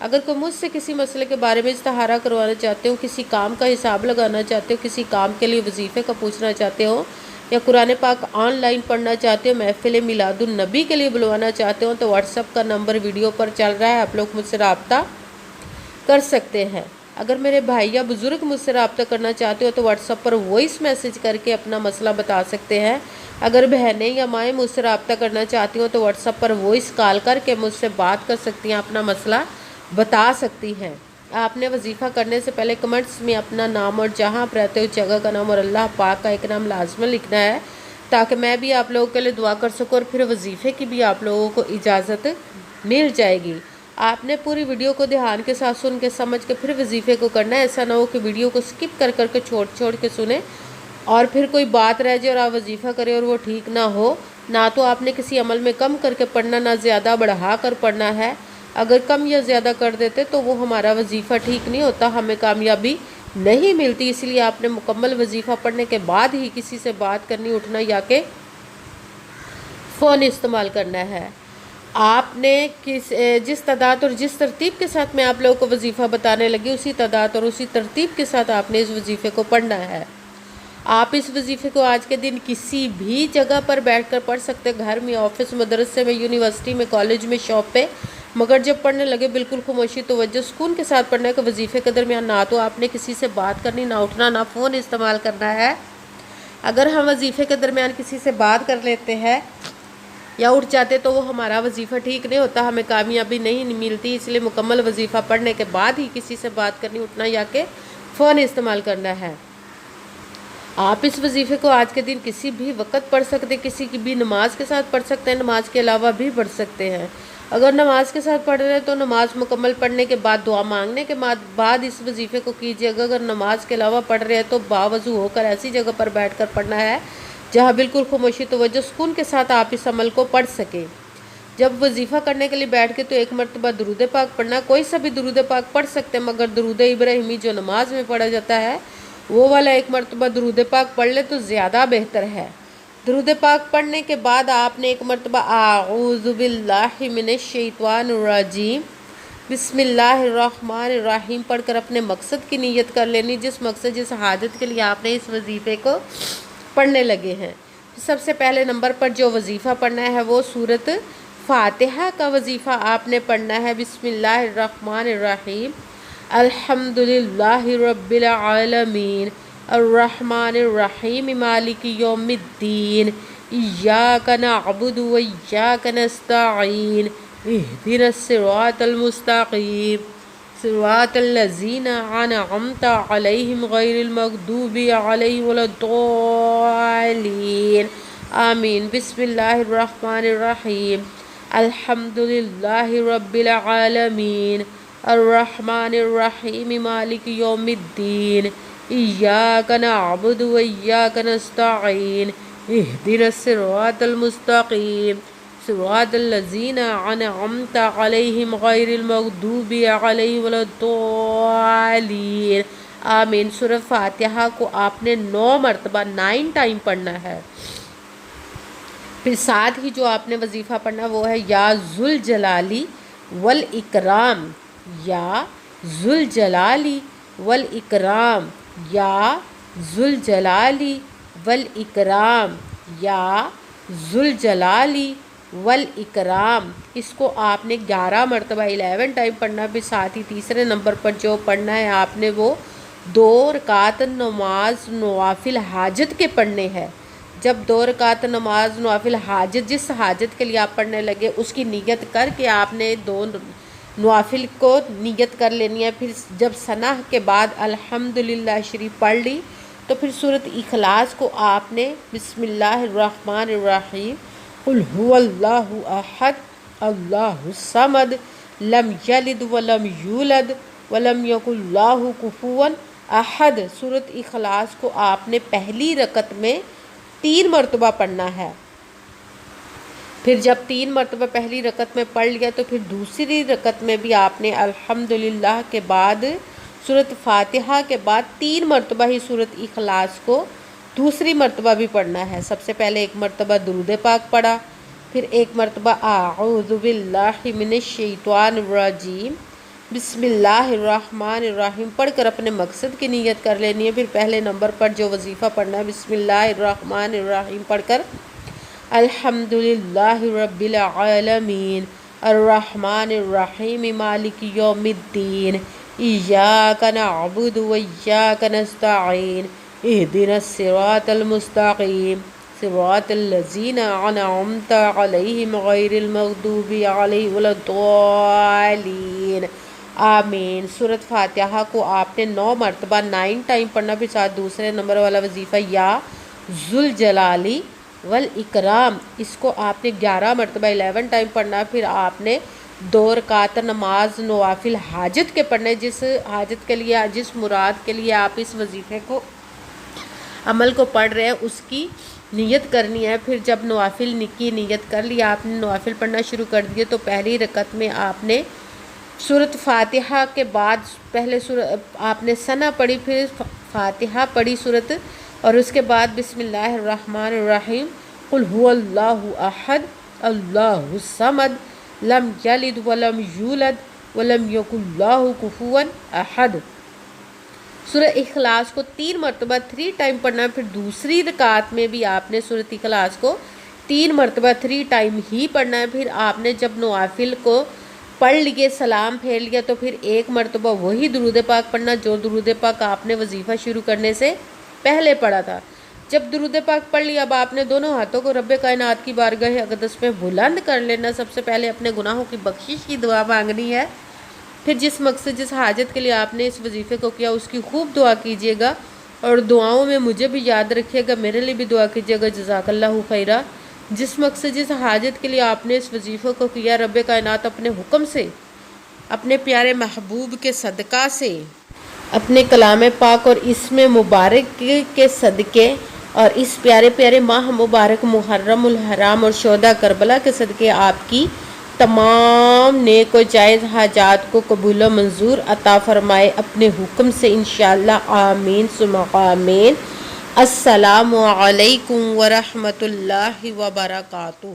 اگر کوئی مجھ سے کسی مسئلے کے بارے میں استخارہ کروانا چاہتے ہو، کسی کام کا حساب لگانا چاہتے ہو، کسی کام کے لیے وظیفے کا پوچھنا چاہتے ہو، یا قرآن پاک آن لائن پڑھنا چاہتے ہو، محفل میلاد النبی کے لیے بلوانا چاہتے ہو، تو واٹس ایپ کا نمبر ویڈیو پر چل رہا ہے، آپ لوگ مجھ سے رابطہ کر سکتے ہیں۔ اگر میرے بھائی یا بزرگ مجھ سے رابطہ کرنا چاہتے ہو تو واٹس ایپ پر وائس میسج کر کے اپنا مسئلہ بتا سکتے ہیں۔ اگر بہنیں یا مائیں مجھ سے رابطہ کرنا چاہتی ہوں تو واٹس ایپ پر وائس کال کر کے مجھ سے بات کر سکتی ہیں، اپنا مسئلہ بتا سکتی ہیں۔ آپ نے وظیفہ کرنے سے پہلے کمنٹس میں اپنا نام اور جہاں آپ رہتے ہو جگہ کا نام اور اللہ پاک کا ایک نام لازماً لکھنا ہے، تاکہ میں بھی آپ لوگوں کے لیے دعا کر سکوں، اور پھر وظیفے کی بھی آپ لوگوں کو اجازت مل جائے گی۔ آپ نے پوری ویڈیو کو دھیان کے ساتھ سن کے سمجھ کے پھر وظیفے کو کرنا ہے، ایسا نہ ہو کہ ویڈیو کو سکپ کر کے چھوڑ کے سنیں اور پھر کوئی بات رہ جائے اور آپ وظیفہ کریں اور وہ ٹھیک نہ ہو۔ نہ تو آپ نے کسی عمل میں کم کر کے پڑھنا، نہ زیادہ بڑھا کر پڑھنا ہے۔ اگر کم یا زیادہ کر دیتے تو وہ ہمارا وظیفہ ٹھیک نہیں ہوتا، ہمیں کامیابی نہیں ملتی۔ اس لیے آپ نے مکمل وظیفہ پڑھنے کے بعد ہی کسی سے بات کرنی، اٹھنا یا کہ فون استعمال کرنا ہے۔ آپ نے جس تعداد اور جس ترتیب کے ساتھ میں آپ لوگوں کو وظیفہ بتانے لگی، اسی تعداد اور اسی ترتیب کے ساتھ آپ نے اس وظیفے کو پڑھنا ہے۔ آپ اس وظیفے کو آج کے دن کسی بھی جگہ پر بیٹھ کر پڑھ سکتے، گھر میں، آفس، مدرسے میں، یونیورسٹی میں، کالج میں، شاپ پہ، مگر جب پڑھنے لگے بالکل خاموشی، توجہ، سکون کے ساتھ پڑھنے کے وظیفے کے درمیان نہ تو آپ نے کسی سے بات کرنی، نہ اٹھنا، نہ فون استعمال کرنا ہے۔ اگر ہم وظیفے کے درمیان کسی سے بات کر لیتے ہیں یا اٹھ جاتے تو وہ ہمارا وظیفہ ٹھیک نہیں ہوتا، ہمیں کامیابی نہیں ملتی۔ اس لیے مکمل وظیفہ پڑھنے کے بعد ہی کسی سے بات کرنی، اٹھنا یا کہ فون استعمال کرنا ہے۔ آپ اس وظیفے کو آج کے دن کسی بھی وقت پڑھ سکتے، کسی کی بھی نماز کے ساتھ پڑھ سکتے ہیں، نماز کے علاوہ بھی پڑھ سکتے ہیں۔ اگر نماز کے ساتھ پڑھ رہے ہیں تو نماز مکمل پڑھنے کے بعد دعا مانگنے کے بعد اس وظیفے کو کیجیے گا۔ اگر نماز کے علاوہ پڑھ رہے ہیں تو باوضو ہو کر ایسی جگہ پر بیٹھ کر پڑھنا ہے جہاں بالکل خاموشی، توجہ، سکون کے ساتھ آپ اس عمل کو پڑھ سکیں۔ جب وظیفہ کرنے کے لیے بیٹھ کے تو ایک مرتبہ درود پاک پڑھنا، کوئی سا بھی درود پاک پڑھ سکتے ہیں، مگر درود ابراہیمی جو نماز میں پڑھا جاتا ہے وہ والا ایک مرتبہ درود پاک پڑھ لے تو زیادہ بہتر ہے۔ درود پاک پڑھنے کے بعد آپ نے ایک مرتبہ اعوذ باللہ من الشیطان الرجیم بسم اللہ الرحمن الرحیم پڑھ کر اپنے مقصد کی نیت کر لینی، جس مقصد، جس حاجت کے لیے آپ نے اس وظیفے کو پڑھنے لگے ہیں۔ سب سے پہلے نمبر پر جو وظیفہ پڑھنا ہے وہ سورۃ فاتحہ کا وظیفہ آپ نے پڑھنا ہے۔ بسم اللہ الرحمن الرحیم، الحمدللہ رب العالمین، الرحمن الرحیم، مالک یوم الدین، ایاک نعبد و ایاک نستعین، اہدنا الصراط المستقیم، صراط الذین انعمت علیہم غیر المغضوب علیہم ولا الضالین، آمین۔ بسم اللہ الرحمن الرحیم، الحمدللہ رب العالمین، الرحمن الرحیم، مالک یوم الدین، ایاک نعبد و ایاک نستعین، اہدنا الصراط المستقیم، صراط الذین انعمت علیہم غیر المغضوب علیہم ولا الضالین، آمین۔ سورۃ فاتحہ کو آپ نے 9 مرتبہ 9 ٹائم پڑھنا ہے۔ پھر ساتھ ہی جو آپ نے وظیفہ پڑھنا وہ ہے یا ذوالجلالی والاکرام، یا ذوالجلالی والاکرام، یا ذوالجلالی والاکرام، یا ذوالجلالی والاکرام۔ اس کو آپ نے 11 مرتبہ 11 ٹائم پڑھنا۔ بھی ساتھ ہی تیسرے نمبر پر جو پڑھنا ہے آپ نے وہ 2 رکعت نماز نوافل حاجت کے پڑھنے ہیں۔ جب 2 رکعت نماز نوافل حاجت، جس حاجت کے لیے آپ پڑھنے لگے اس کی نیت کر کے آپ نے 2 نوافل کو نیت کر لینی ہے۔ پھر جب ثنا کے بعد الحمدللہ شریف پڑھ لی تو پھر سورۃ اخلاص کو آپ نے بسم اللہ الرحمن الرحیم، قل هو اللہ احد اللہ الصمد لم یلد ولم یولد ولم یکن لہ کفوا احد، سورۃ اخلاص کو آپ نے پہلی رکعت میں 3 مرتبہ پڑھنا ہے۔ پھر جب 3 مرتبہ پہلی رکعت میں پڑھ لیا تو پھر دوسری رکعت میں بھی آپ نے الحمدللہ کے بعد سورۃ فاتحہ کے بعد 3 مرتبہ ہی سورۃ اخلاص کو دوسری مرتبہ بھی پڑھنا ہے۔ سب سے پہلے 1 مرتبہ درود پاک پڑھا، پھر 1 مرتبہ اعوذ باللہ من الشیطان الرجیم، بسم اللہ الرحمن الرحیم پڑھ کر اپنے مقصد کی نیت کر لینی ہے۔ پھر پہلے نمبر پر جو وظیفہ پڑھنا ہے بسم اللہ الرحمن الرحیم پڑھ کر الحمدللہ رب العالمین الرحمن الرحیم مالک یوم الدین ایاک نعبد و ایاک نستعین اہدنا الصراط المستقیم صراط الذین انعمت علیہم غیر المغضوب علیہم ولا الضالین آمین۔ سورۃ فاتحہ کو آپ نے 9 مرتبہ 9 ٹائم پڑھنا، پھر ساتھ دوسرے نمبر والا وظیفہ یا ذوالجلالی والاکرام اس کو آپ نے 11 مرتبہ 11 ٹائم پڑھنا، پھر آپ نے 2 رکعت نماز نوافل حاجت کے پڑھنے، جس حاجت کے لیے جس مراد کے لیے آپ اس وظیفے کو عمل کو پڑھ رہے ہیں اس کی نیت کرنی ہے۔ پھر جب نوافل کی نیت کر لی، آپ نے نوافل پڑھنا شروع کر دیے تو پہلی رکعت میں آپ نے سورۃ فاتحہ کے بعد پہلے آپ نے ثنا پڑھی، پھر فاتحہ پڑھی سورۃ، اور اس کے بعد بسم اللہ الرحمن الرحیم قل هو اللہ احد اللہ الصمد لم یلد ولم یولد ولم یکن لہ کفوا احد۔ سورہ اخلاص کو 3 مرتبہ 3 ٹائم پڑھنا، پھر دوسری رکعت میں بھی آپ نے سورۃ اخلاص کو 3 مرتبہ 3 ٹائم ہی پڑھنا ہے۔ پھر آپ نے جب نوافل کو پڑھ لیے سلام پھیر لیا تو پھر 1 مرتبہ وہی درود پاک پڑھنا جو درود پاک آپ نے وظیفہ شروع کرنے سے پہلے پڑھا تھا۔ جب درود پاک پڑھ لیا اب آپ نے دونوں ہاتھوں کو رب کائنات کی بارگاہ اقدس میں بلند کر لینا۔ سب سے پہلے اپنے گناہوں کی بخشش کی دعا مانگنی ہے، پھر جس مقصد جس حاجت کے لیے آپ نے اس وظیفے کو کیا اس کی خوب دعا کیجیے گا، اور دعاؤں میں مجھے بھی یاد رکھیے گا، میرے لیے بھی دعا کیجیے گا۔ جزاک اللہ خیرہ۔ جس مقصد جس حاجت کے لیے آپ نے اس وظیفے کو کیا رب کائنات اپنے حکم سے، اپنے پیارے محبوب کے صدقہ سے، اپنے کلام پاک اور اس میں مبارک کے صدقے اور اس پیارے پیارے ماہ مبارک محرم الحرام اور شہداء کربلا کے صدقے آپ کی تمام نیک و جائز حاجات کو قبول و منظور عطا فرمائے اپنے حکم سے انشاءاللہ، آمین ثم آمین۔ السلام علیکم ورحمۃ اللہ وبرکاتہ۔